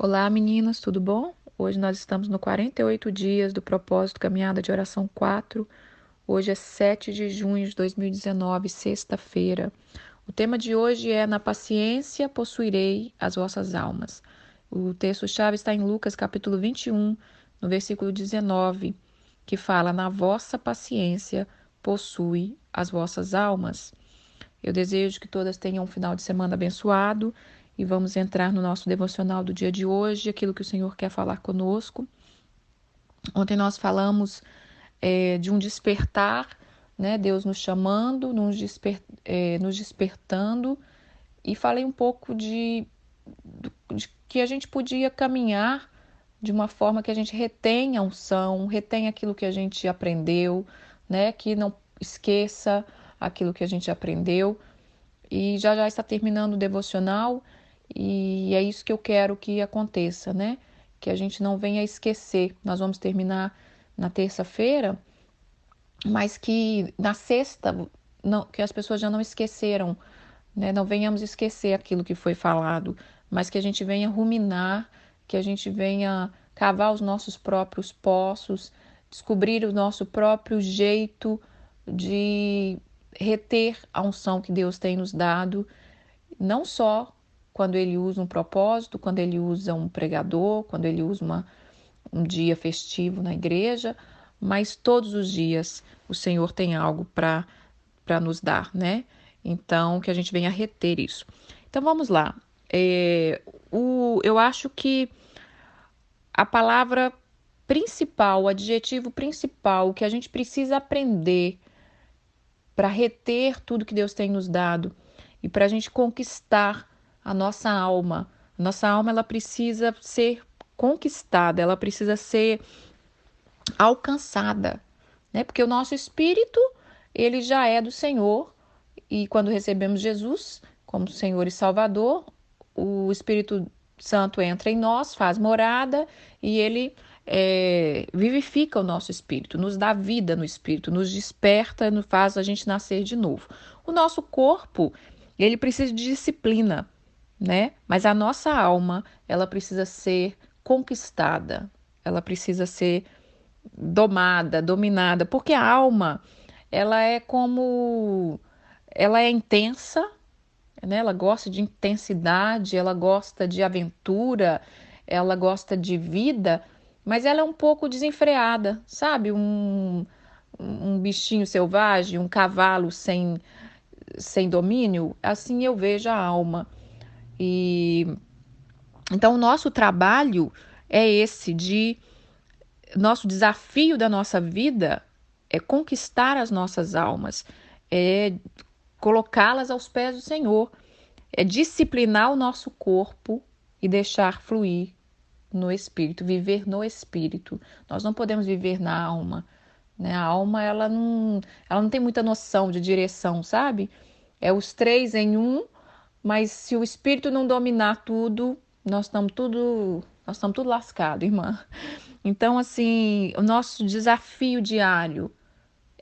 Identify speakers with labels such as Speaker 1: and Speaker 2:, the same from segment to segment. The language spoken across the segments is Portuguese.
Speaker 1: Olá, meninas, tudo bom? Hoje nós estamos no 48 dias do propósito Caminhada de Oração 4. Hoje é 7 de junho de 2019, sexta-feira. O tema de hoje é: Na paciência possuirei as vossas almas. O texto-chave está em Lucas capítulo 21, no versículo 19, que fala: Na vossa paciência possui as vossas almas. Eu desejo que todas tenham um final de semana abençoado e vamos entrar no nosso devocional do dia de hoje, aquilo que o Senhor quer falar conosco. Ontem nós falamos de um despertar, né? Deus nos chamando, nos despertando, e falei um pouco de que a gente podia caminhar de uma forma que a gente retenha a unção, retenha aquilo que a gente aprendeu, né? Que não esqueça aquilo que a gente aprendeu. E já já está terminando o devocional e é isso que eu quero que aconteça, né? Que a gente não venha esquecer. Nós vamos terminar na terça-feira, mas que na sexta, não, que as pessoas já não esqueceram, né? Não venhamos esquecer aquilo que foi falado, mas que a gente venha ruminar, que a gente venha cavar os nossos próprios poços, descobrir o nosso próprio jeito de reter a unção que Deus tem nos dado, não só quando Ele usa um propósito, quando Ele usa um pregador, quando Ele usa um dia festivo na igreja, mas todos os dias o Senhor tem algo para nos dar, né? Então, que a gente venha reter isso. Então, vamos lá. Eu acho que a palavra principal, o adjetivo principal que a gente precisa aprender para reter tudo que Deus tem nos dado e para a gente conquistar a nossa alma. A nossa alma, ela precisa ser conquistada, ela precisa ser alcançada, né? Porque o nosso espírito, ele já é do Senhor, e quando recebemos Jesus como Senhor e Salvador, o Espírito Santo entra em nós, faz morada e ele vivifica o nosso espírito, nos dá vida no espírito, nos desperta, nos faz a gente nascer de novo. O nosso corpo, ele precisa de disciplina, né? Mas a nossa alma, ela precisa ser conquistada, ela precisa ser domada, dominada, porque a alma, ela é intensa, né? Ela gosta de intensidade, ela gosta de aventura, ela gosta de vida, mas ela é um pouco desenfreada, sabe? Um bichinho selvagem, um cavalo sem domínio, assim eu vejo a alma. E então o nosso trabalho é esse de nosso desafio da nossa vida é conquistar as nossas almas, é colocá-las aos pés do Senhor, é disciplinar o nosso corpo e deixar fluir no espírito, viver no espírito. Nós não podemos viver na alma, né? A alma, ela não tem muita noção de direção, sabe? É os três em um, mas se o espírito não dominar tudo, nós estamos tudo lascado, irmã. Então, assim, o nosso desafio diário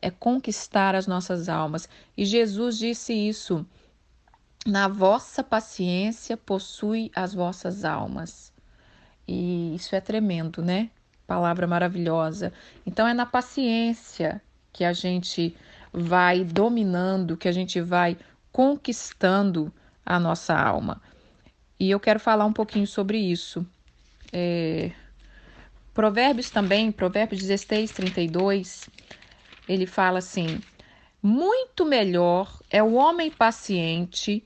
Speaker 1: é conquistar as nossas almas. E Jesus disse isso: na vossa paciência possui as vossas almas. E isso é tremendo, né? Palavra maravilhosa. Então, é na paciência que a gente vai dominando, que a gente vai conquistando a nossa alma. E eu quero falar um pouquinho sobre isso. Provérbios também, Provérbios 16, 32, ele fala assim: muito melhor é o homem paciente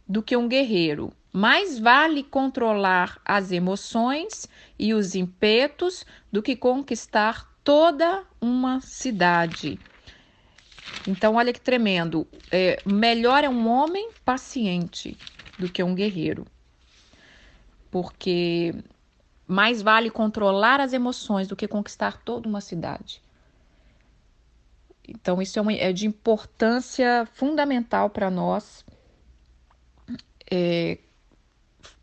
Speaker 1: do que um guerreiro. Mais vale controlar as emoções e os impetos do que conquistar toda uma cidade. Então, olha que tremendo. Melhor é um homem paciente do que um guerreiro. Porque mais vale controlar as emoções do que conquistar toda uma cidade. Então, isso é de importância fundamental para nós,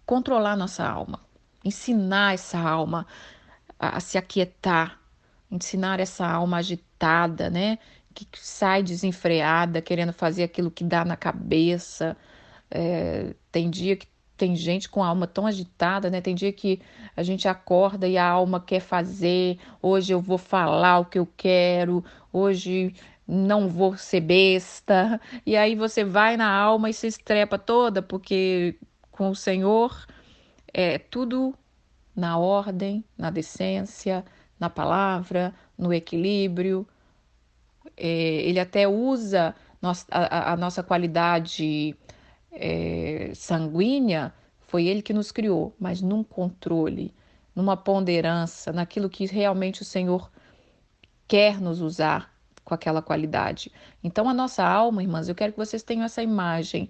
Speaker 1: controlar nossa alma, ensinar essa alma a se aquietar, ensinar essa alma agitada, né? Que sai desenfreada, querendo fazer aquilo que dá na cabeça. Tem dia que tem gente com a alma tão agitada, né? Tem dia que a gente acorda e a alma quer fazer. Hoje eu vou falar o que eu quero. Hoje não vou ser besta. E aí você vai na alma e se estrepa toda, porque com o Senhor é tudo na ordem, na decência, na palavra, no equilíbrio. Ele até usa a nossa qualidade sanguínea, foi ele que nos criou, mas num controle, numa ponderância, naquilo que realmente o Senhor quer nos usar com aquela qualidade. Então, a nossa alma, irmãs, eu quero que vocês tenham essa imagem,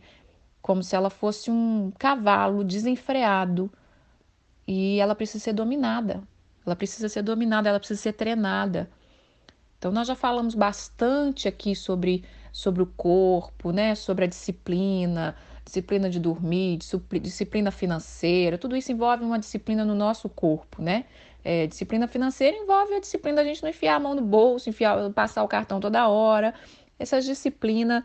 Speaker 1: como se ela fosse um cavalo desenfreado e ela precisa ser dominada. Ela precisa ser dominada, ela precisa ser treinada. Então, nós já falamos bastante aqui sobre o corpo, né? Sobre a disciplina, disciplina de dormir, disciplina financeira. Tudo isso envolve uma disciplina no nosso corpo, né? Disciplina financeira envolve a disciplina da gente não enfiar a mão no bolso, passar o cartão toda hora. Essas disciplinas.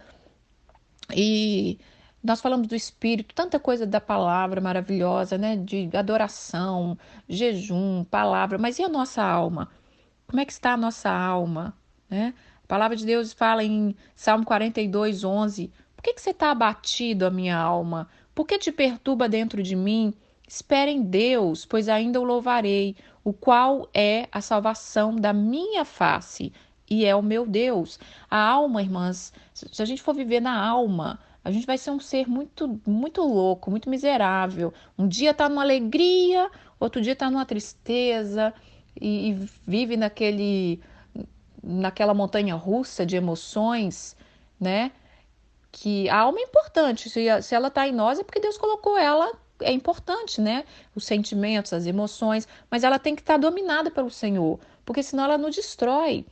Speaker 1: E nós falamos do espírito, tanta coisa da palavra maravilhosa, né? De adoração, jejum, palavra. Mas e a nossa alma? Como é que está a nossa alma, né? A palavra de Deus fala em Salmo 42:11. Por que você está abatido, a minha alma? Por que te perturba dentro de mim? Espere em Deus, pois ainda o louvarei, o qual é a salvação da minha face e é o meu Deus. A alma, irmãs, se a gente for viver na alma, a gente vai ser um ser muito, muito louco, muito miserável. Um dia está numa alegria, outro dia está numa tristeza e vive naquela montanha russa de emoções, né? Que a alma é importante, se ela está em nós é porque Deus colocou ela, é importante, né? Os sentimentos, as emoções, mas ela tem que estar dominada pelo Senhor, porque senão ela nos destrói.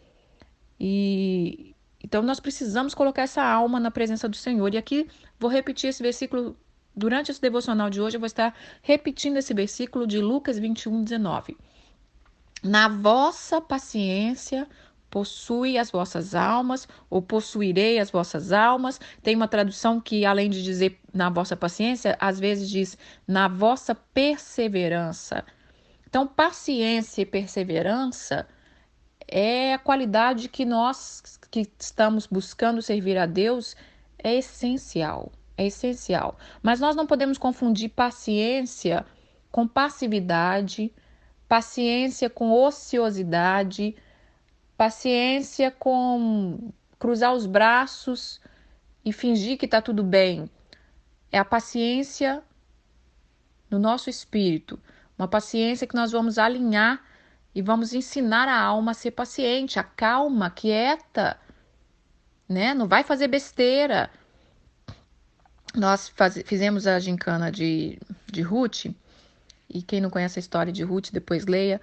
Speaker 1: E então nós precisamos colocar essa alma na presença do Senhor. E aqui vou repetir esse versículo. Durante esse devocional de hoje, eu vou estar repetindo esse versículo de Lucas 21:19. Na vossa paciência possui as vossas almas, ou possuirei as vossas almas. Tem uma tradução que, além de dizer na vossa paciência, às vezes diz na vossa perseverança. Então, paciência e perseverança é a qualidade que nós que estamos buscando servir a Deus é essencial. É essencial. Mas nós não podemos confundir paciência com passividade, paciência com ociosidade, paciência com cruzar os braços e fingir que está tudo bem. É a paciência no nosso espírito, uma paciência que nós vamos alinhar e vamos ensinar a alma a ser paciente, a calma, quieta, né? Não vai fazer besteira. Nós fizemos a gincana de Ruth, e quem não conhece a história de Ruth, depois leia.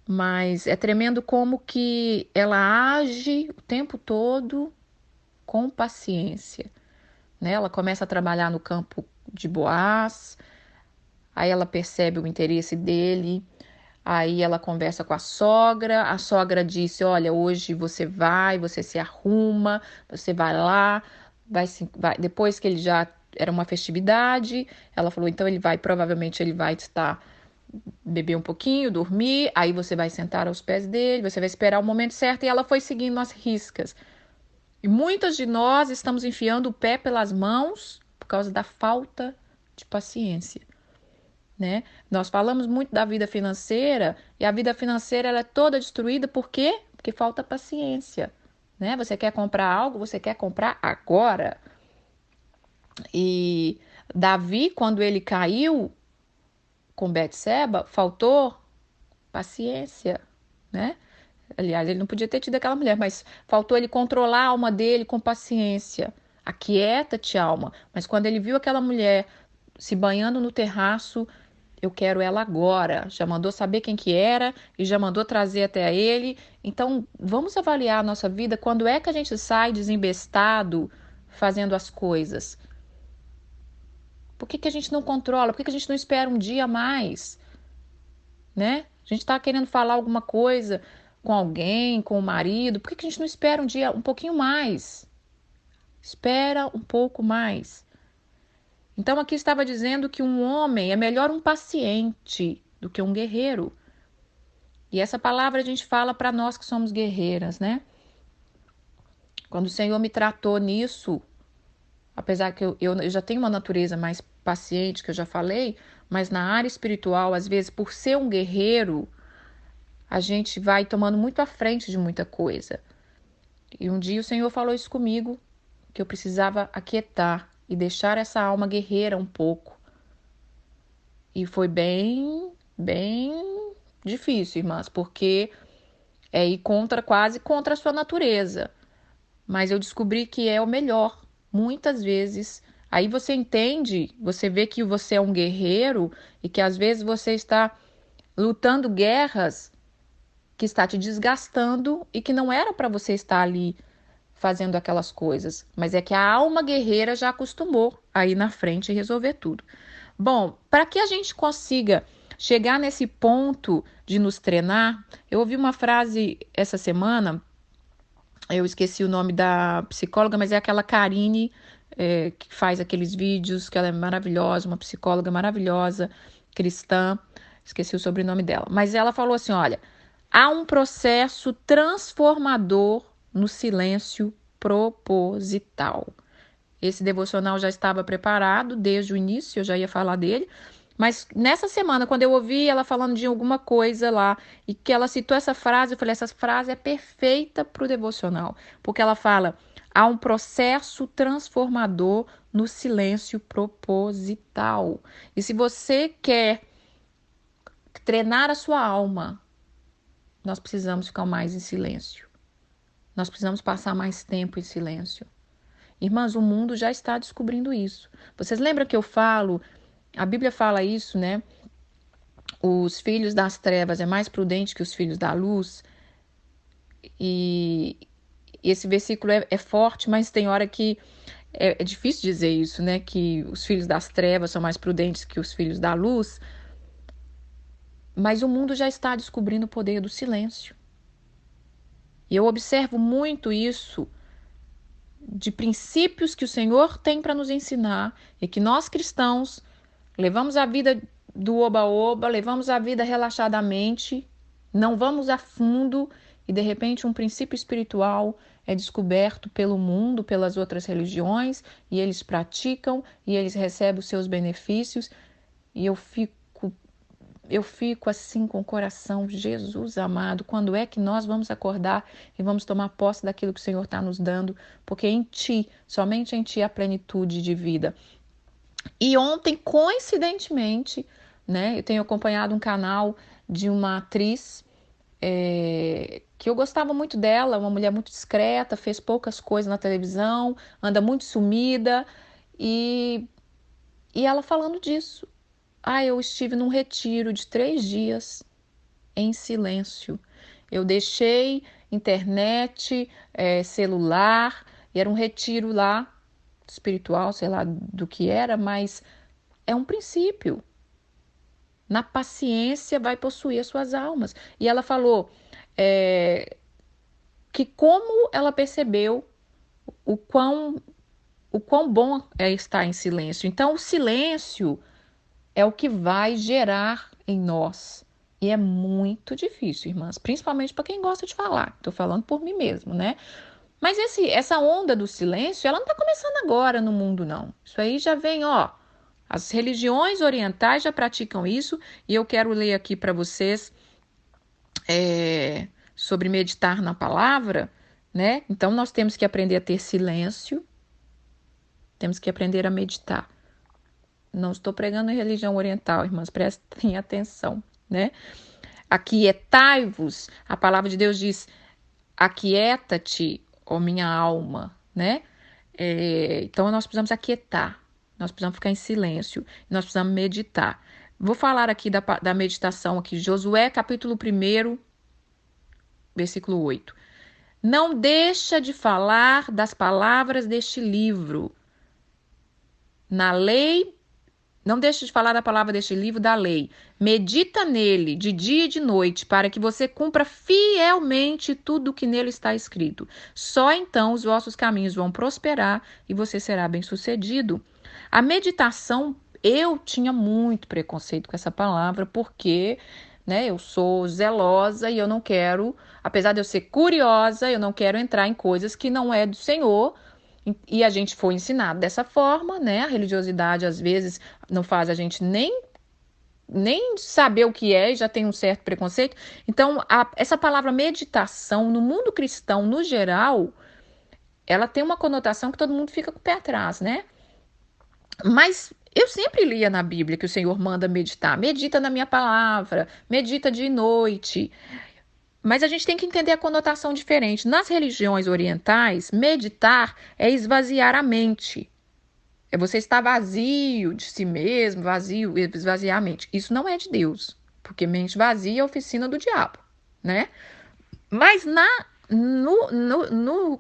Speaker 1: Mas é tremendo como que ela age o tempo todo com paciência, né? Ela começa a trabalhar no campo de Boaz, aí ela percebe o interesse dele, aí ela conversa com a sogra disse, olha, hoje você se arruma, você vai lá, vai. Depois que ele já era uma festividade, ela falou, então provavelmente ele vai estar beber um pouquinho, dormir, aí você vai sentar aos pés dele, você vai esperar o momento certo, e ela foi seguindo as riscas. E muitas de nós estamos enfiando o pé pelas mãos por causa da falta de paciência, né? Nós falamos muito da vida financeira, e a vida financeira ela é toda destruída, por quê? Porque falta paciência, né? Você quer comprar algo, você quer comprar agora. E Davi, quando ele caiu com Betseba, faltou paciência, né? Aliás, ele não podia ter tido aquela mulher, mas faltou ele controlar a alma dele com paciência. Aquieta-te, alma. Mas quando ele viu aquela mulher se banhando no terraço, eu quero ela agora. Já mandou saber quem que era e já mandou trazer até ele. Então, vamos avaliar a nossa vida. Quando é que a gente sai desembestado fazendo as coisas? Por que a gente não controla? Por que a gente não espera um dia a mais? Né? A gente está querendo falar alguma coisa com alguém, com o marido, por que a gente não espera um dia um pouquinho mais? Espera um pouco mais. Então aqui estava dizendo que um homem é melhor um paciente do que um guerreiro. E essa palavra a gente fala para nós que somos guerreiras, né? Quando o Senhor me tratou nisso, apesar que eu já tenho uma natureza mais paciente, que eu já falei, mas na área espiritual, às vezes, por ser um guerreiro, a gente vai tomando muito à frente de muita coisa. E um dia o Senhor falou isso comigo, que eu precisava aquietar e deixar essa alma guerreira um pouco. E foi bem difícil, irmãs, porque é ir quase contra a sua natureza. Mas eu descobri que é o melhor. Muitas vezes, aí você entende, você vê que você é um guerreiro e que às vezes você está lutando guerras que está te desgastando e que não era para você estar ali fazendo aquelas coisas, mas é que a alma guerreira já acostumou a ir na frente e resolver tudo. Bom, para que a gente consiga chegar nesse ponto de nos treinar, eu ouvi uma frase essa semana, eu esqueci o nome da psicóloga, mas é aquela Karine, que faz aqueles vídeos, que ela é maravilhosa, uma psicóloga maravilhosa, cristã, esqueci o sobrenome dela. Mas ela falou assim, olha, há um processo transformador no silêncio proposital. Esse devocional já estava preparado desde o início, eu já ia falar dele. Mas nessa semana, quando eu ouvi ela falando de alguma coisa lá e que ela citou essa frase, eu falei: essa frase é perfeita para o devocional, porque ela fala: há um processo transformador no silêncio proposital. E se você quer treinar a sua alma, nós precisamos ficar mais em silêncio. Nós precisamos passar mais tempo em silêncio. Irmãs, o mundo já está descobrindo isso. Vocês lembram que eu falo, a Bíblia fala isso, né? Os filhos das trevas é mais prudente que os filhos da luz. E esse versículo é forte, mas tem hora que é difícil dizer isso, né? Que os filhos das trevas são mais prudentes que os filhos da luz. Mas o mundo já está descobrindo o poder do silêncio. E eu observo muito isso de princípios que o Senhor tem para nos ensinar e que nós cristãos levamos a vida do oba-oba, levamos a vida relaxadamente, não vamos a fundo e de repente um princípio espiritual é descoberto pelo mundo, pelas outras religiões e eles praticam e eles recebem os seus benefícios e eu fico assim com o coração, Jesus amado, quando é que nós vamos acordar e vamos tomar posse daquilo que o Senhor está nos dando? Porque em Ti, somente em Ti há plenitude de vida. E ontem, coincidentemente, né, eu tenho acompanhado um canal de uma atriz que eu gostava muito dela, uma mulher muito discreta, fez poucas coisas na televisão, anda muito sumida, e ela falando disso. Eu estive num retiro de 3 dias em silêncio. Eu deixei internet, celular, e era um retiro lá, espiritual, sei lá do que era, mas é um princípio. Na paciência vai possuir as suas almas. E ela falou que como ela percebeu o quão bom é estar em silêncio. Então, o silêncio é o que vai gerar em nós. E é muito difícil, irmãs, principalmente para quem gosta de falar. Estou falando por mim mesmo, né? Mas essa onda do silêncio, ela não está começando agora no mundo, não. Isso aí já vem, ó. As religiões orientais já praticam isso e eu quero ler aqui para vocês sobre meditar na palavra, né? Então, nós temos que aprender a ter silêncio, temos que aprender a meditar. Não estou pregando em religião oriental, irmãs, prestem atenção, né? Aquietai-vos, a palavra de Deus diz, aquieta-te, ó minha alma, né? Então, nós precisamos aquietar, nós precisamos ficar em silêncio, nós precisamos meditar. Vou falar aqui da meditação, aqui, Josué, capítulo 1, versículo 8. Não deixa de falar das palavras deste livro, na lei. Não deixe de falar da palavra deste livro da lei. Medita nele de dia e de noite, para que você cumpra fielmente tudo o que nele está escrito. Só então os vossos caminhos vão prosperar e você será bem-sucedido. A meditação, eu tinha muito preconceito com essa palavra, porque, né, eu sou zelosa e eu não quero, apesar de eu ser curiosa, eu não quero entrar em coisas que não é do Senhor. E a gente foi ensinado dessa forma, né? A religiosidade às vezes não faz a gente nem saber o que é e já tem um certo preconceito. Então, essa palavra meditação, no mundo cristão, no geral, ela tem uma conotação que todo mundo fica com o pé atrás, né? Mas eu sempre lia na Bíblia que o Senhor manda meditar. Medita na minha palavra, medita de noite. Mas a gente tem que entender a conotação diferente. Nas religiões orientais, meditar é esvaziar a mente. É você estar vazio de si mesmo, vazio, esvaziar a mente. Isso não é de Deus, porque mente vazia é a oficina do diabo, né? Mas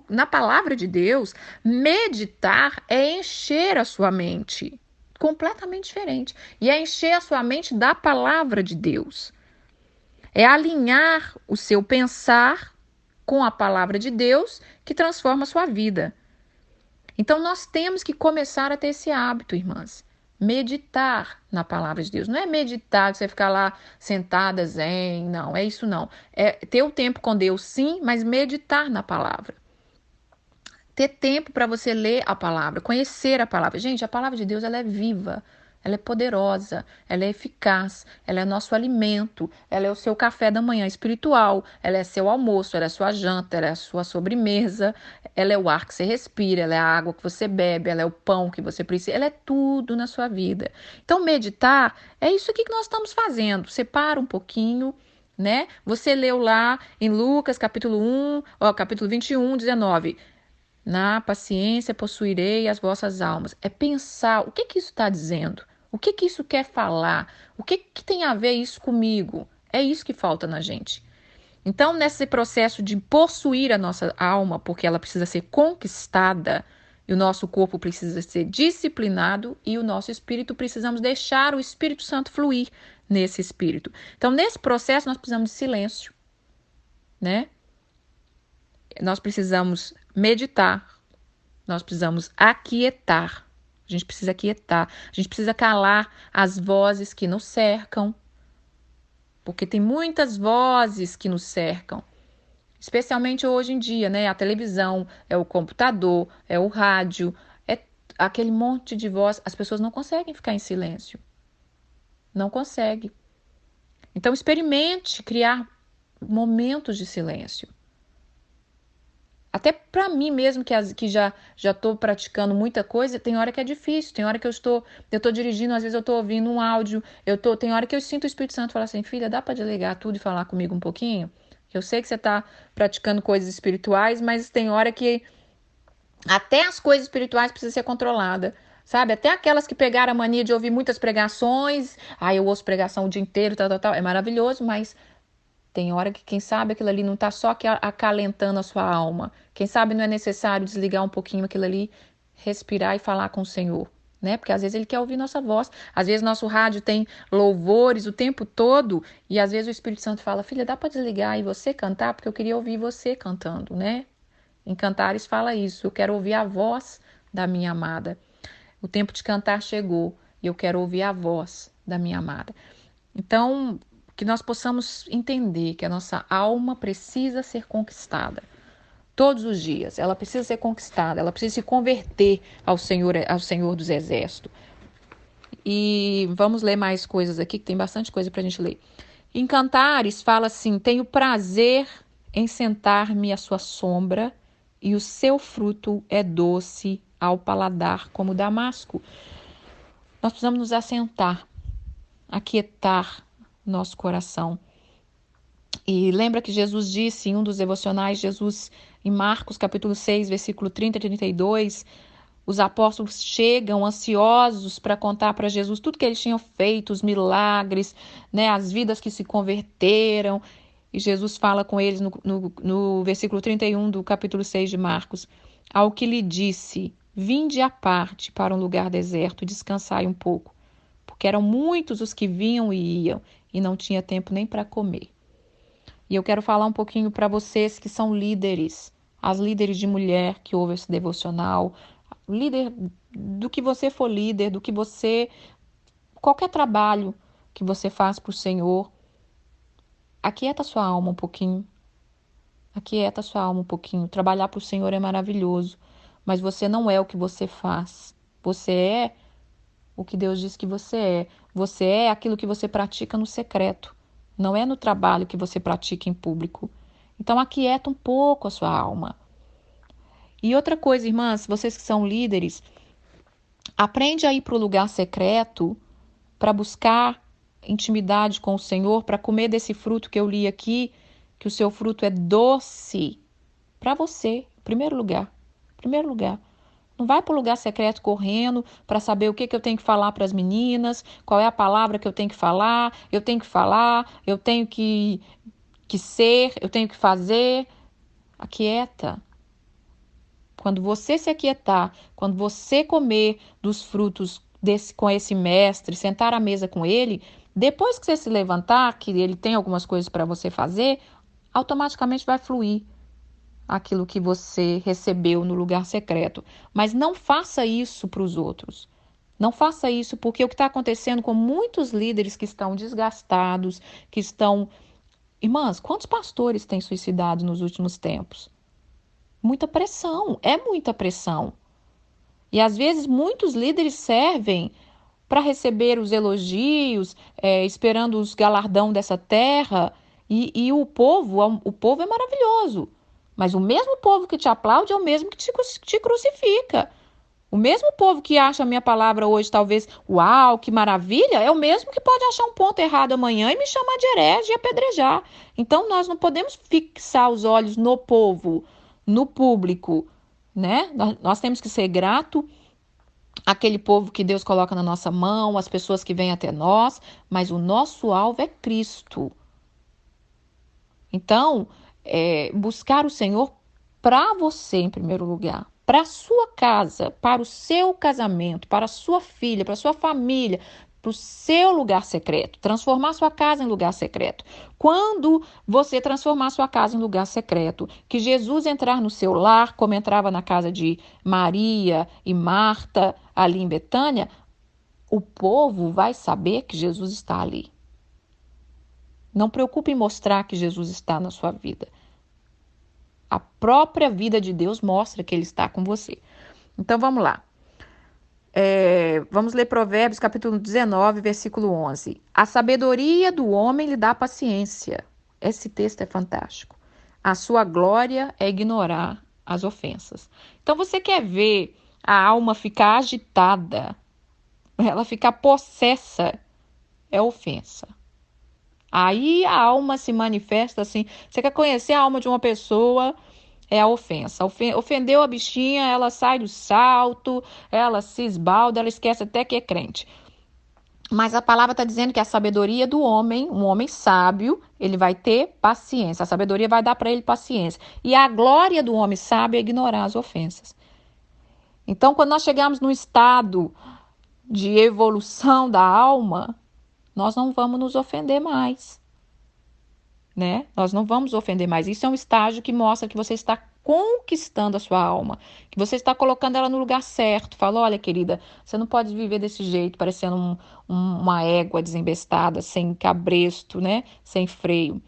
Speaker 1: na palavra de Deus, meditar é encher a sua mente. Completamente diferente. E é encher a sua mente da palavra de Deus. É alinhar o seu pensar com a palavra de Deus que transforma a sua vida. Então, nós temos que começar a ter esse hábito, irmãs. Meditar na palavra de Deus. Não é meditar, que você ficar lá sentada, zen. Não, é isso não. É ter o tempo com Deus, sim, mas meditar na palavra. Ter tempo para você ler a palavra, conhecer a palavra. Gente, a palavra de Deus, ela é viva. Ela é poderosa, ela é eficaz, ela é nosso alimento, ela é o seu café da manhã espiritual, ela é seu almoço, ela é sua janta, ela é a sua sobremesa, ela é o ar que você respira, ela é a água que você bebe, ela é o pão que você precisa, ela é tudo na sua vida. Então, meditar é isso aqui que nós estamos fazendo. Separa um pouquinho, né? Você leu lá em Lucas, capítulo 21, 19. Na paciência possuirei as vossas almas. É pensar o que isso está dizendo. O que isso quer falar? O que tem a ver isso comigo? É isso que falta na gente. Então, nesse processo de possuir a nossa alma, porque ela precisa ser conquistada, e o nosso corpo precisa ser disciplinado, e o nosso espírito, precisamos deixar o Espírito Santo fluir nesse espírito. Então, nesse processo, nós precisamos de silêncio, né? Nós precisamos meditar, nós precisamos aquietar. A gente precisa aquietar, a gente precisa calar as vozes que nos cercam, porque tem muitas vozes que nos cercam, especialmente hoje em dia, né? A televisão, é o computador, é o rádio, é aquele monte de voz. As pessoas não conseguem ficar em silêncio, não conseguem. Então, experimente criar momentos de silêncio. Até para mim mesmo, que já estou praticando muita coisa, tem hora que é difícil, tem hora que eu estou dirigindo, às vezes eu estou ouvindo um áudio, tem hora que eu sinto o Espírito Santo falar assim, filha, dá para desligar tudo e falar comigo um pouquinho? Eu sei que você está praticando coisas espirituais, mas tem hora que até as coisas espirituais precisam ser controladas, sabe? Até aquelas que pegaram a mania de ouvir muitas pregações, eu ouço pregação o dia inteiro, tal, é maravilhoso, mas tem hora que, quem sabe, aquilo ali não está só acalentando a sua alma. Quem sabe não é necessário desligar um pouquinho aquilo ali, respirar e falar com o Senhor, né? Porque às vezes Ele quer ouvir nossa voz. Às vezes nosso rádio tem louvores o tempo todo e às vezes o Espírito Santo fala, filha, dá para desligar e você cantar? Porque eu queria ouvir você cantando, né? Em Cantares fala isso, eu quero ouvir a voz da minha amada. O tempo de cantar chegou e eu quero ouvir a voz da minha amada. Então, que nós possamos entender que a nossa alma precisa ser conquistada. Todos os dias, ela precisa ser conquistada, ela precisa se converter ao Senhor dos Exércitos. E vamos ler mais coisas aqui, que tem bastante coisa para a gente ler. Em Cantares fala assim, tenho prazer em sentar-me à sua sombra e o seu fruto é doce ao paladar como damasco. Nós precisamos nos assentar, aquietar nosso coração. E lembra que Jesus disse em um dos devocionais, Jesus, em Marcos capítulo 6, versículo 30 e 32, os apóstolos chegam ansiosos para contar para Jesus tudo que eles tinham feito, os milagres, né, as vidas que se converteram. E Jesus fala com eles no versículo 31 do capítulo 6 de Marcos, ao que lhe disse, vinde à parte para um lugar deserto e descansai um pouco, porque eram muitos os que vinham e iam, e não tinha tempo nem para comer. E eu quero falar um pouquinho para vocês que são líderes, as líderes de mulher que ouvem esse devocional, líder do que você for líder, qualquer trabalho que você faz para o Senhor, aquieta sua alma um pouquinho. Aquieta sua alma um pouquinho. Trabalhar para o Senhor é maravilhoso, mas você não é o que você faz. Você é o que Deus diz que você é. Você é aquilo que você pratica no secreto. Não é no trabalho que você pratica em público. Então, aquieta um pouco a sua alma. E outra coisa, irmãs, vocês que são líderes, aprende a ir para o lugar secreto para buscar intimidade com o Senhor, para comer desse fruto que eu li aqui, que o seu fruto é doce para você, em primeiro lugar. Em primeiro lugar. Não vai para o lugar secreto correndo para saber o que eu tenho que falar para as meninas, qual é a palavra que eu tenho que falar, eu tenho que ser, eu tenho que fazer. Aquieta. Quando você se aquietar, quando você comer dos frutos com esse mestre, sentar à mesa com ele, depois que você se levantar, que ele tem algumas coisas para você fazer, automaticamente vai fluir aquilo que você recebeu no lugar secreto. Mas não faça isso para os outros. Não faça isso, porque o que está acontecendo com muitos líderes que estão desgastados, que estão... Irmãs, quantos pastores têm suicidado nos últimos tempos? Muita pressão, é muita pressão. E às vezes muitos líderes servem para receber os elogios, esperando os galardão dessa terra. E o povo é maravilhoso. Mas o mesmo povo que te aplaude é o mesmo que te crucifica. O mesmo povo que acha a minha palavra hoje, talvez, uau, que maravilha, é o mesmo que pode achar um ponto errado amanhã e me chamar de herege e apedrejar. Então, nós não podemos fixar os olhos no povo, no público, né? Nós temos que ser grato àquele povo que Deus coloca na nossa mão, as pessoas que vêm até nós, mas o nosso alvo é Cristo. Então, buscar o Senhor para você em primeiro lugar, para a sua casa, para o seu casamento, para a sua filha, para a sua família, para o seu lugar secreto, transformar sua casa em lugar secreto. Quando você transformar sua casa em lugar secreto, que Jesus entrar no seu lar, como entrava na casa de Maria e Marta, ali em Betânia, o povo vai saber que Jesus está ali. Não preocupe em mostrar que Jesus está na sua vida. A própria vida de Deus mostra que Ele está com você. Então, vamos lá. Vamos ler Provérbios, capítulo 19, versículo 11. A sabedoria do homem lhe dá paciência. Esse texto é fantástico. A sua glória é ignorar as ofensas. Então, você quer ver a alma ficar agitada, ela ficar possessa, é ofensa. Aí a alma se manifesta assim. Você quer conhecer a alma de uma pessoa? É a ofensa. Ofendeu a bichinha, ela sai do salto, ela se esbalda, ela esquece até que é crente. Mas a palavra está dizendo que a sabedoria do homem, um homem sábio, ele vai ter paciência. A sabedoria vai dar para ele paciência. E a glória do homem sábio é ignorar as ofensas. Então, quando nós chegarmos no estado de evolução da alma, nós não vamos nos ofender mais, né? Nós não vamos ofender mais. Isso é um estágio que mostra que você está conquistando a sua alma, que você está colocando ela no lugar certo. Fala, olha, querida, você não pode viver desse jeito, parecendo uma égua desembestada, sem cabresto, né? Sem freio.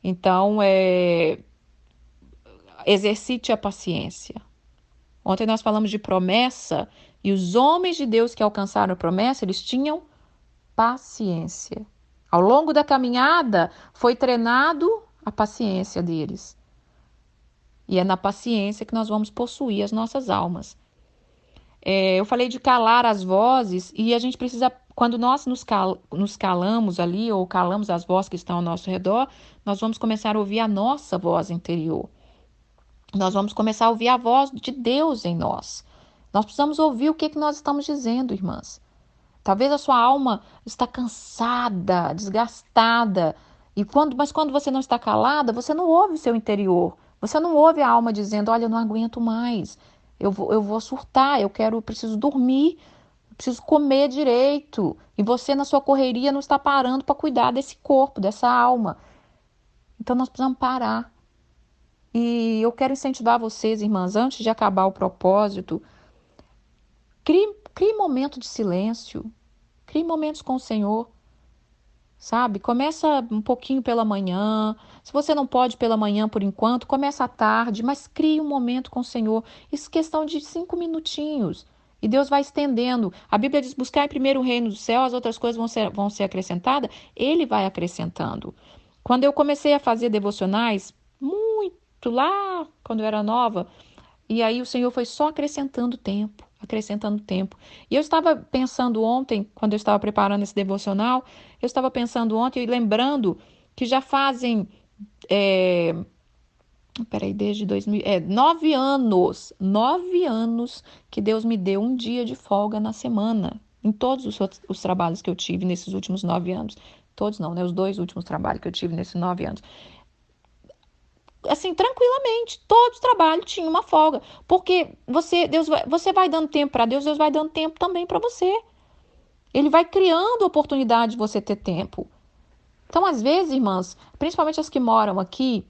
Speaker 1: Então, exercite a paciência. Ontem nós falamos de promessa e os homens de Deus que alcançaram a promessa, eles tinham paciência. Ao longo da caminhada, foi treinado a paciência deles. E é na paciência que nós vamos possuir as nossas almas. Eu falei de calar as vozes e a gente precisa, quando nós nos calamos ali, ou calamos as vozes que estão ao nosso redor, nós vamos começar a ouvir a nossa voz interior. Nós vamos começar a ouvir a voz de Deus em nós. Nós precisamos ouvir o que nós estamos dizendo, irmãs. Talvez a sua alma está cansada, desgastada. Mas quando você não está calada, você não ouve o seu interior. Você não ouve a alma dizendo, olha, eu não aguento mais. Eu vou surtar, preciso dormir, preciso comer direito. E você, na sua correria, não está parando para cuidar desse corpo, dessa alma. Então, nós precisamos parar. E eu quero incentivar vocês, irmãs, antes de acabar o propósito, Crie momento de silêncio. Crie momentos com o Senhor, sabe? Começa um pouquinho pela manhã. Se você não pode pela manhã por enquanto, começa à tarde, mas crie um momento com o Senhor. Isso é questão de 5 minutinhos. E Deus vai estendendo. A Bíblia diz: buscar primeiro o reino do céu, as outras coisas vão ser acrescentadas. Ele vai acrescentando. Quando eu comecei a fazer devocionais, muito lá, quando eu era nova, e aí o Senhor foi só acrescentando tempo, acrescentando tempo. E eu estava pensando ontem, quando eu estava preparando esse devocional, eu estava pensando ontem e lembrando que já fazem, desde 2000, 9 anos que Deus me deu um dia de folga na semana, em todos os trabalhos que eu tive nesses últimos 9 anos. Todos não, né? Os 2 últimos trabalhos que eu tive nesses 9 anos. Assim, tranquilamente, todo trabalho tinha uma folga, porque você vai dando tempo para Deus, Deus vai dando tempo também para você. Ele vai criando oportunidade de você ter tempo. Então, às vezes, irmãs, principalmente as que moram aqui,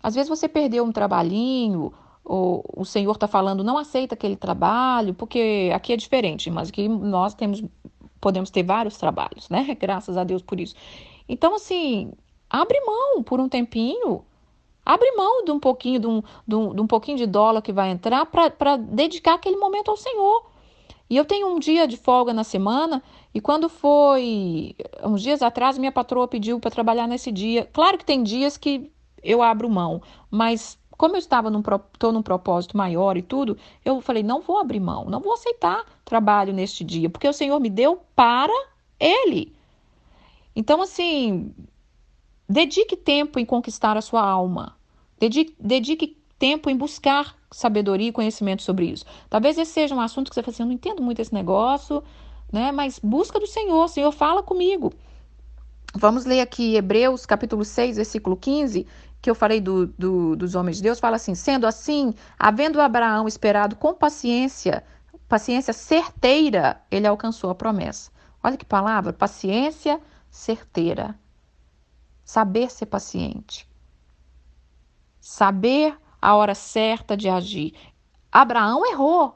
Speaker 1: às vezes você perdeu um trabalhinho, ou o Senhor está falando, não aceita aquele trabalho, porque aqui é diferente, mas aqui nós podemos ter vários trabalhos, né? Graças a Deus por isso. Então, assim, abre mão por um tempinho. Abre mão de um pouquinho, de um pouquinho de dólar que vai entrar para dedicar aquele momento ao Senhor. E eu tenho um dia de folga na semana, e quando foi uns dias atrás, minha patroa pediu para trabalhar nesse dia. Claro que tem dias que eu abro mão, mas como eu estou num propósito maior e tudo, eu falei, não vou abrir mão, não vou aceitar trabalho neste dia, porque o Senhor me deu para Ele. Então, assim, dedique tempo em conquistar a sua alma. Dedique tempo em buscar sabedoria e conhecimento sobre isso. Talvez esse seja um assunto que você fala assim, eu não entendo muito esse negócio, né? Mas busca do Senhor, Senhor, fala comigo. Vamos ler aqui Hebreus capítulo 6, versículo 15, que eu falei dos homens de Deus, fala assim, sendo assim, havendo Abraão esperado com paciência, paciência certeira, ele alcançou a promessa. Olha que palavra, paciência certeira. Saber ser paciente. Saber a hora certa de agir. Abraão errou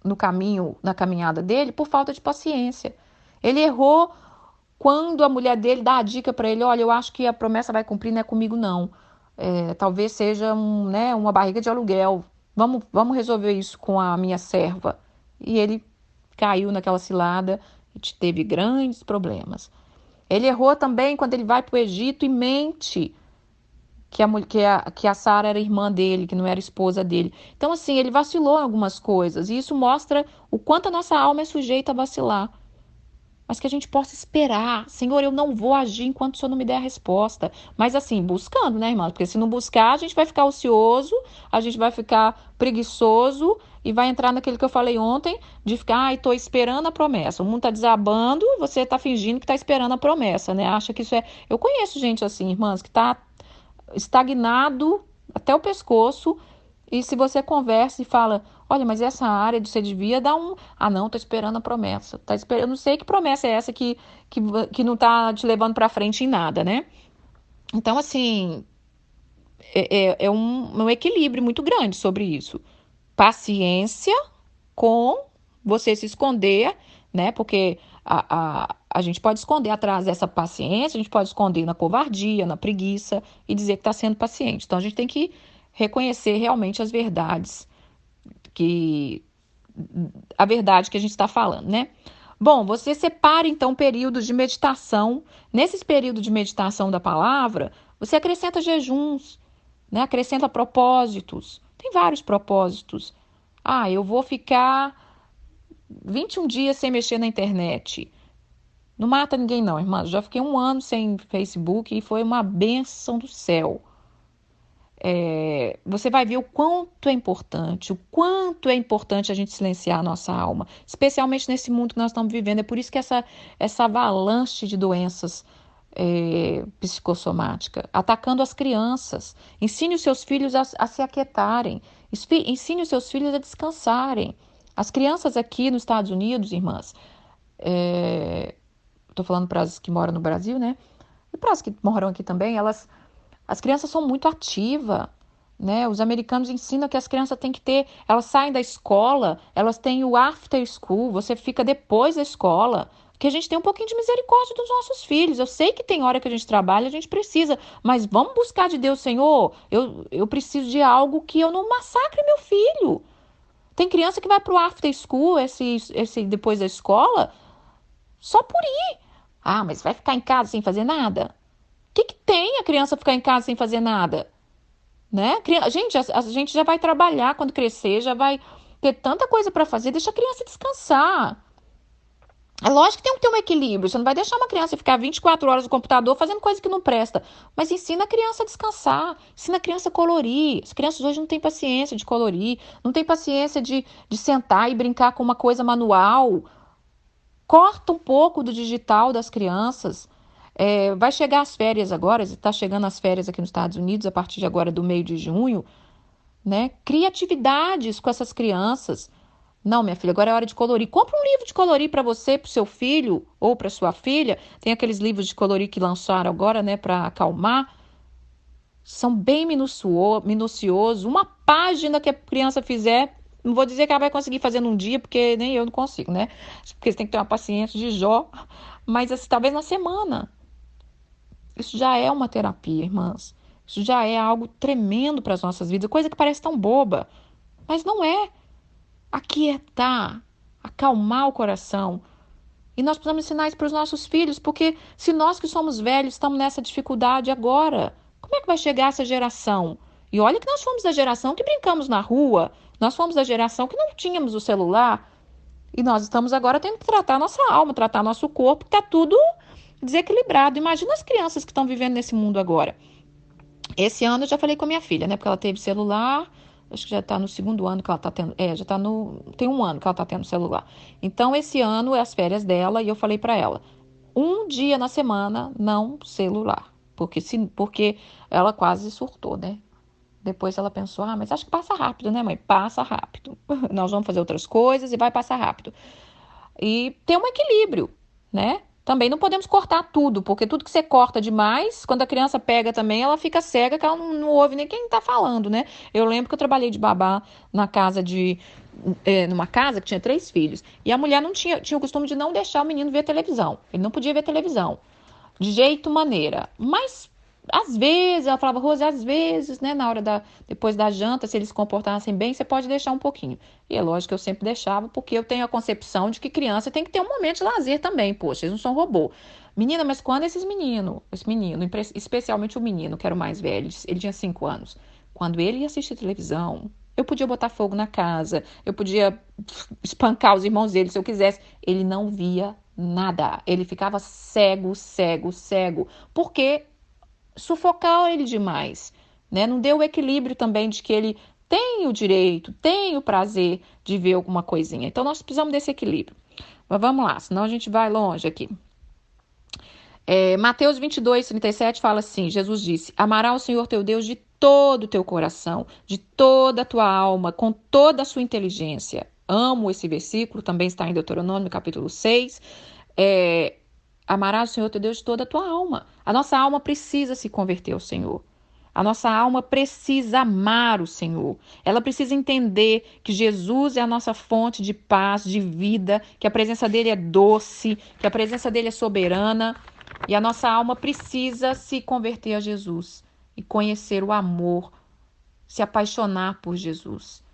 Speaker 1: no caminho, na caminhada dele, por falta de paciência. Ele errou quando a mulher dele dá a dica para ele, olha, eu acho que a promessa vai cumprir, não é comigo não. Talvez seja uma barriga de aluguel. Vamos resolver isso com a minha serva. E ele caiu naquela cilada e teve grandes problemas. Ele errou também quando ele vai para o Egito e mente que a Sara era irmã dele, que não era esposa dele. Então, assim, ele vacilou em algumas coisas. E isso mostra o quanto a nossa alma é sujeita a vacilar. Mas que a gente possa esperar. Senhor, eu não vou agir enquanto o Senhor não me der a resposta. Mas assim, buscando, né, irmã? Porque se não buscar, a gente vai ficar ocioso, a gente vai ficar preguiçoso e vai entrar naquele que eu falei ontem, de ficar, ai, tô esperando a promessa. O mundo tá desabando, você tá fingindo que tá esperando a promessa, né? Acha que isso é... Eu conheço gente assim, irmãs, que tá estagnado até o pescoço, e se você conversa e fala, olha, mas essa área você devia dar um... Ah, não, tô esperando a promessa. Eu não sei que promessa é essa que não tá te levando para frente em nada, né? Então, assim, é um equilíbrio muito grande sobre isso. Paciência com você se esconder, né? Porque a gente pode esconder atrás dessa paciência, a gente pode esconder na covardia, na preguiça e dizer que está sendo paciente. Então a gente tem que reconhecer realmente as verdades, que a verdade que a gente está falando, né? Bom, você separa então períodos de meditação. Nesses períodos de meditação da palavra, você acrescenta jejuns, né? Acrescenta propósitos. Tem vários propósitos. Ah, eu vou ficar 21 dias sem mexer na internet. Não mata ninguém não, irmã. Já fiquei 1 ano sem Facebook e foi uma bênção do céu. Você vai ver o quanto é importante a gente silenciar a nossa alma, especialmente nesse mundo que nós estamos vivendo. É por isso que essa avalanche de doenças psicossomática, atacando as crianças. Ensine os seus filhos a se aquietarem, ensine os seus filhos a descansarem. As crianças aqui nos Estados Unidos, irmãs, estou falando para as que moram no Brasil, né? E para as que moram aqui também, as crianças são muito ativas. né? Os americanos ensinam que as crianças têm que ter, elas saem da escola, elas têm o after school, você fica depois da escola, que a gente tem um pouquinho de misericórdia dos nossos filhos. Eu sei que tem hora que a gente trabalha, a gente precisa, mas vamos buscar de Deus, Senhor. Eu preciso de algo que eu não massacre meu filho. Tem criança que vai pro after school, esse depois da escola, só por ir. Ah, mas vai ficar em casa sem fazer nada? O que que tem a criança ficar em casa sem fazer nada? Né? A gente já vai trabalhar quando crescer, já vai ter tanta coisa para fazer, deixa a criança descansar. É lógico que tem que ter um equilíbrio. Você não vai deixar uma criança ficar 24 horas no computador fazendo coisa que não presta. Mas ensina a criança a descansar. Ensina a criança a colorir. As crianças hoje não têm paciência de colorir. Não têm paciência de sentar e brincar com uma coisa manual. Corta um pouco do digital das crianças. Vai chegar as férias agora. Está chegando as férias aqui nos Estados Unidos a partir de agora do meio de junho, né? Cria atividades com essas crianças. Não, minha filha, agora é hora de colorir. Compra um livro de colorir para você, para o seu filho ou para sua filha. Tem aqueles livros de colorir que lançaram agora, né, para acalmar. São bem minuciosos. Uma página que a criança fizer, não vou dizer que ela vai conseguir fazer num dia, porque nem eu não consigo, né? Porque você tem que ter uma paciência de Jó. Mas assim, talvez na semana. Isso já é uma terapia, irmãs. Isso já é algo tremendo para as nossas vidas. Coisa que parece tão boba, mas não é. Aquietar, acalmar o coração. E nós precisamos ensinar isso para os nossos filhos, porque se nós que somos velhos estamos nessa dificuldade agora, como é que vai chegar essa geração? E olha que nós fomos da geração que brincamos na rua, nós fomos da geração que não tínhamos o celular, e nós estamos agora tendo que tratar nossa alma, tratar nosso corpo, que está tudo desequilibrado. Imagina as crianças que estão vivendo nesse mundo agora. Esse ano eu já falei com a minha filha, né? Porque ela teve celular, acho que já tá no segundo ano que ela tá tendo. Já tá no. Tem um ano que ela tá tendo celular. Então, esse ano é as férias dela e eu falei pra ela: um dia na semana, não celular. Porque ela quase surtou, né? Depois ela pensou: mas acho que passa rápido, né, mãe? Passa rápido. Nós vamos fazer outras coisas e vai passar rápido. E ter um equilíbrio, né? Também não podemos cortar tudo, porque tudo que você corta demais, quando a criança pega também, ela fica cega, que ela não ouve nem quem tá falando, né? Eu lembro que eu trabalhei de babá na casa numa casa que tinha 3 filhos. E a mulher não tinha o costume de não deixar o menino ver televisão. Ele não podia ver televisão. De jeito maneira. Mas às vezes, ela falava, Rose, às vezes, né, depois da janta, se eles se comportassem bem, você pode deixar um pouquinho. E é lógico que eu sempre deixava, porque eu tenho a concepção de que criança tem que ter um momento de lazer também, poxa, eles não são robô. Menina, mas quando esse menino, especialmente o menino, que era o mais velho, ele tinha 5 anos, quando ele ia assistir televisão, eu podia botar fogo na casa, eu podia espancar os irmãos dele se eu quisesse, ele não via nada, ele ficava cego, cego, cego, porque sufocar ele demais, né? Não deu o equilíbrio também de que ele tem o direito, tem o prazer de ver alguma coisinha. Então, nós precisamos desse equilíbrio. Mas vamos lá, senão a gente vai longe aqui. Mateus 22:37 fala assim, Jesus disse, amarás o Senhor teu Deus de todo o teu coração, de toda a tua alma, com toda a sua inteligência. Amo esse versículo, também está em Deuteronômio, capítulo 6. Amarás o Senhor teu Deus de toda a tua alma. A nossa alma precisa se converter ao Senhor. A nossa alma precisa amar o Senhor. Ela precisa entender que Jesus é a nossa fonte de paz, de vida, que a presença dele é doce, que a presença dele é soberana. E a nossa alma precisa se converter a Jesus e conhecer o amor, se apaixonar por Jesus.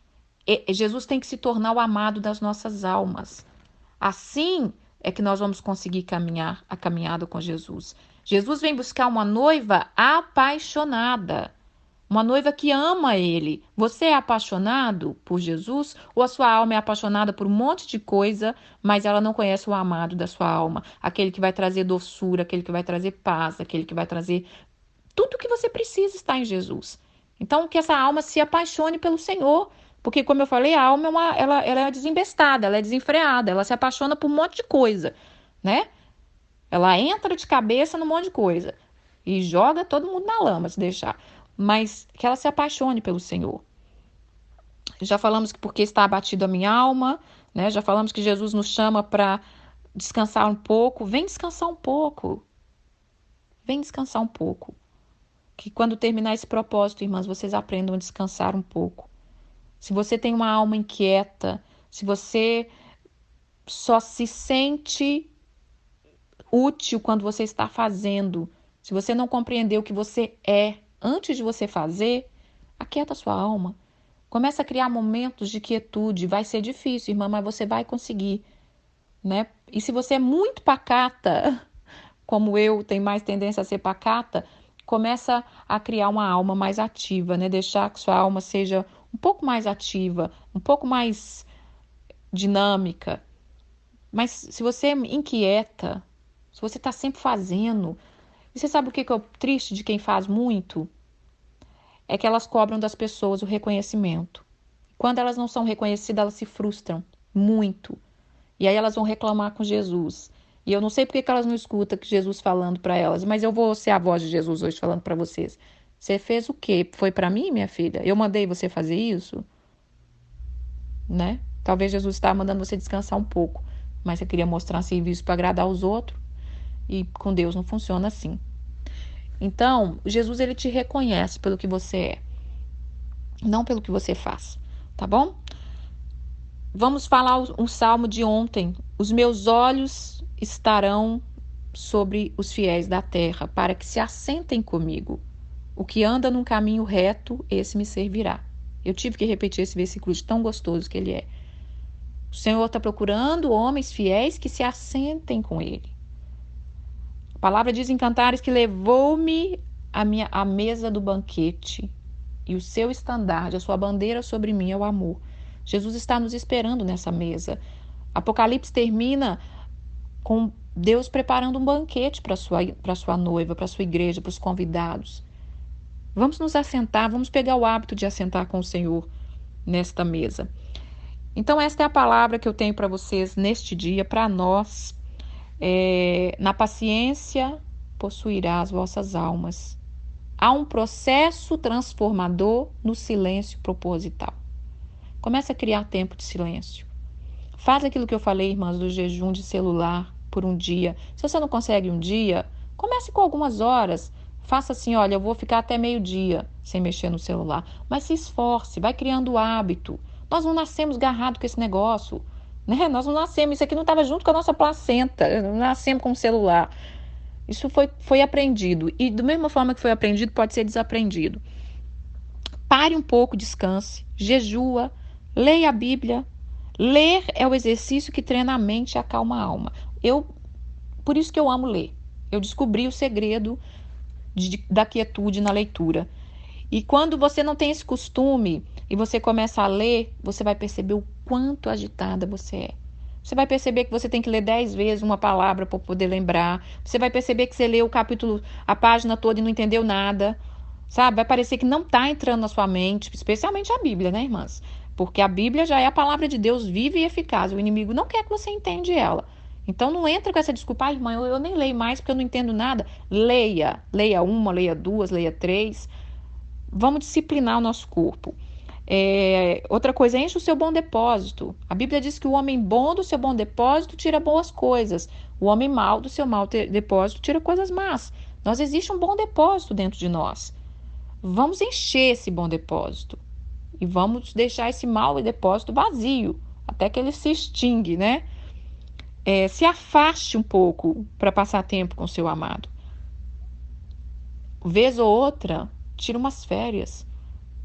Speaker 1: Jesus tem que se tornar o amado das nossas almas. Assim é que nós vamos conseguir caminhar a caminhada com Jesus. Jesus vem buscar uma noiva apaixonada, uma noiva que ama Ele. Você é apaixonado por Jesus ou a sua alma é apaixonada por um monte de coisa, mas ela não conhece o amado da sua alma, aquele que vai trazer doçura, aquele que vai trazer paz, aquele que vai trazer tudo o que você precisa está em Jesus. Então, que essa alma se apaixone pelo Senhor. Porque, como eu falei, a alma ela é desembestada, ela é desenfreada, ela se apaixona por um monte de coisa, né? Ela entra de cabeça num monte de coisa e joga todo mundo na lama, se deixar. Mas que ela se apaixone pelo Senhor. Já falamos que porque está abatido a minha alma, né? Já falamos que Jesus nos chama para descansar um pouco. Vem descansar um pouco. Vem descansar um pouco. que quando terminar esse propósito, irmãs, vocês aprendam a descansar um pouco. Se você tem uma alma inquieta, se você só se sente útil quando você está fazendo, se você não compreendeu o que você é antes de você fazer, aquieta a sua alma. Começa a criar momentos de quietude. Vai ser difícil, irmã, mas você vai conseguir, né? E se você é muito pacata, como eu, tem mais tendência a ser pacata, começa a criar uma alma mais ativa, né? Deixar que sua alma seja um pouco mais ativa, um pouco mais dinâmica. Mas se você é inquieta, se você está sempre fazendo, e você sabe o que é o triste de quem faz muito? É que elas cobram das pessoas o reconhecimento. Quando elas não são reconhecidas, elas se frustram muito. E aí elas vão reclamar com Jesus. E eu não sei porque que elas não escutam Jesus falando para elas, mas eu vou ser a voz de Jesus hoje falando para vocês. Você fez o quê? Foi para mim, minha filha? Eu mandei você fazer isso? Né? Talvez Jesus estava mandando você descansar um pouco, mas você queria mostrar um serviço para agradar os outros e com Deus não funciona assim. Então, Jesus ele te reconhece pelo que você é, não pelo que você faz, tá bom? Vamos falar um salmo de ontem. Os meus olhos estarão sobre os fiéis da terra, para que se assentem comigo. O que anda num caminho reto, esse me servirá. Eu tive que repetir esse versículo de tão gostoso que ele é. O Senhor está procurando homens fiéis que se assentem com ele. A palavra diz em Cantares que levou-me à mesa do banquete, e o seu estandarte, a sua bandeira sobre mim é o amor. Jesus está nos esperando nessa mesa. Apocalipse termina com Deus preparando um banquete para sua noiva, para sua igreja, para os convidados. Vamos nos assentar, vamos pegar o hábito de assentar com o Senhor nesta mesa. Então, esta é a palavra que eu tenho para vocês neste dia, para nós. Na paciência possuirá as vossas almas. Há um processo transformador no silêncio proposital. Comece a criar tempo de silêncio. Faz aquilo que eu falei, irmãs, do jejum de celular por um dia. Se você não consegue um dia, comece com algumas horas. Faça assim, olha, eu vou ficar até meio-dia sem mexer no celular. Mas se esforce, vai criando o hábito. Nós não nascemos agarrados com esse negócio, né? Nós não nascemos, isso aqui não estava junto com a nossa placenta, não nascemos com o celular. Isso foi aprendido. E da mesma forma que foi aprendido, pode ser desaprendido. Pare um pouco, descanse, jejua, leia a Bíblia. Ler é o exercício que treina a mente e acalma a alma. Por isso que eu amo ler. Eu descobri o segredo da quietude na leitura. E quando você não tem esse costume e você começa a ler, você vai perceber o quanto agitada você é. Você vai perceber que você tem que ler 10 vezes uma palavra para poder lembrar. Você vai perceber que você leu o capítulo, a página toda e não entendeu nada. Sabe? Vai parecer que não está entrando na sua mente, especialmente a Bíblia, né, irmãs? Porque a Bíblia já é a palavra de Deus viva e eficaz. O inimigo não quer que você entenda ela. Então não entra com essa desculpa, irmã, eu nem leio mais porque eu não entendo nada. Leia. Leia uma, leia duas, leia três. Vamos disciplinar o nosso corpo. Outra coisa, enche o seu bom depósito. A Bíblia diz que o homem bom do seu bom depósito tira boas coisas. O homem mau do seu mau depósito tira coisas más. Existe um bom depósito dentro de nós. Vamos encher esse bom depósito. E vamos deixar esse mau depósito vazio, até que ele se extingue, né? Se afaste um pouco para passar tempo com seu amado. Vez ou outra, tira umas férias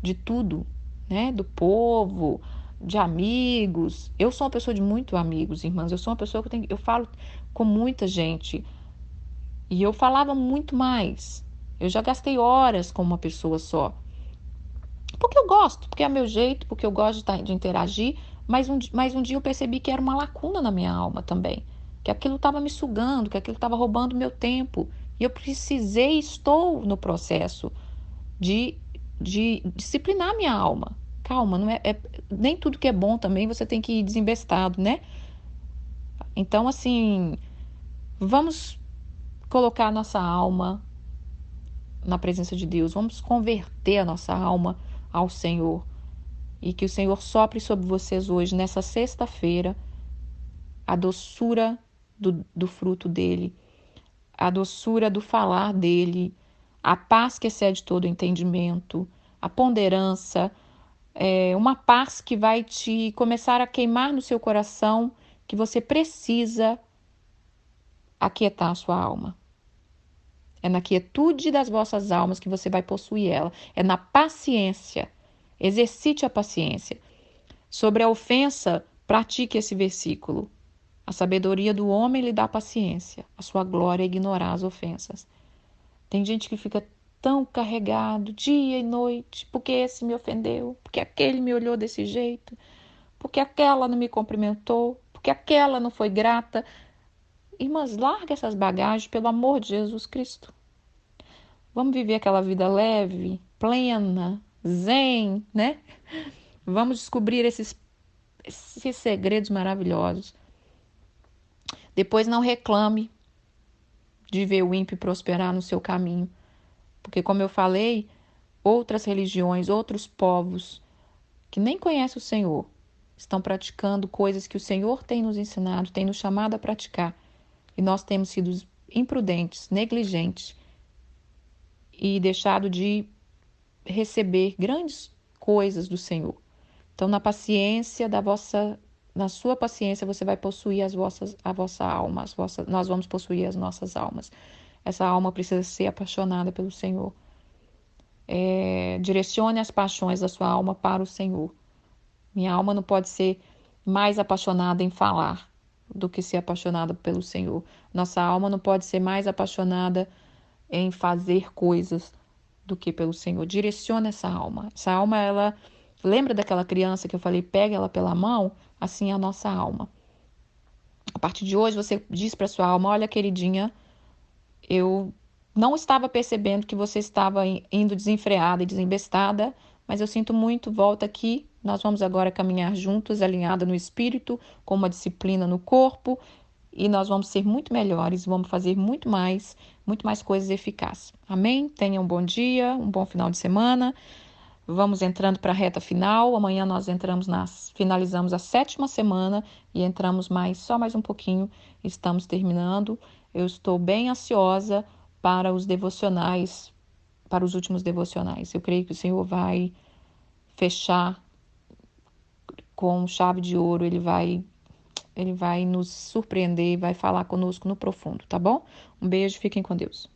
Speaker 1: de tudo, né? Do povo, de amigos. Eu sou uma pessoa de muito amigos, irmãs. Eu sou uma pessoa que eu falo com muita gente. E eu falava muito mais. Eu já gastei horas com uma pessoa só. Porque eu gosto, porque é meu jeito, porque eu gosto de interagir. Mas um dia eu percebi que era uma lacuna na minha alma também. Que aquilo estava me sugando, que aquilo estava roubando meu tempo. E eu estou no processo de disciplinar minha alma. Calma, não nem tudo que é bom também você tem que ir desembestado, né? Então, assim, vamos colocar a nossa alma na presença de Deus. Vamos converter a nossa alma ao Senhor. E que o Senhor sopre sobre vocês hoje, nessa sexta-feira, a doçura do fruto dele, a doçura do falar dele, a paz que excede todo entendimento, a ponderância, uma paz que vai te começar a queimar no seu coração, que você precisa aquietar a sua alma. É na quietude das vossas almas que você vai possuir ela. É na paciência. Exercite a paciência. Sobre a ofensa, pratique esse versículo. A sabedoria do homem lhe dá paciência. A sua glória é ignorar as ofensas. Tem gente que fica tão carregado dia e noite, porque esse me ofendeu, porque aquele me olhou desse jeito, porque aquela não me cumprimentou, porque aquela não foi grata. Irmãs, larga essas bagagens pelo amor de Jesus Cristo. Vamos viver aquela vida leve, plena, zen, né? Vamos descobrir esses segredos maravilhosos. Depois não reclame de ver o ímpio prosperar no seu caminho. Porque, como eu falei, outras religiões, outros povos que nem conhecem o Senhor, estão praticando coisas que o Senhor tem nos ensinado, tem nos chamado a praticar. E nós temos sido imprudentes, negligentes e deixado de receber grandes coisas do Senhor. Então, na sua paciência, você vai possuir a vossa alma, nós vamos possuir as nossas almas. Essa alma precisa ser apaixonada pelo Senhor. Direcione as paixões da sua alma para o Senhor. Minha alma não pode ser mais apaixonada em falar do que ser apaixonada pelo Senhor. Nossa alma não pode ser mais apaixonada em fazer coisas do que pelo Senhor. Direcione essa alma. Essa alma, ela lembra daquela criança que eu falei, pega ela pela mão, assim é a nossa alma. A partir de hoje, você diz para sua alma, olha, queridinha, eu não estava percebendo que você estava indo desenfreada e desembestada, mas eu sinto muito, volta aqui, nós vamos agora caminhar juntos, alinhada no espírito, com uma disciplina no corpo, e nós vamos ser muito melhores, vamos fazer muito mais coisas eficazes. Amém? Tenha um bom dia, um bom final de semana. Vamos entrando para a reta final. Amanhã nós finalizamos a 7ª semana e entramos só mais um pouquinho. Estamos terminando. Eu estou bem ansiosa para os devocionais, para os últimos devocionais. Eu creio que o Senhor vai fechar com chave de ouro. Ele vai nos surpreender, vai falar conosco no profundo, tá bom? Um beijo, fiquem com Deus.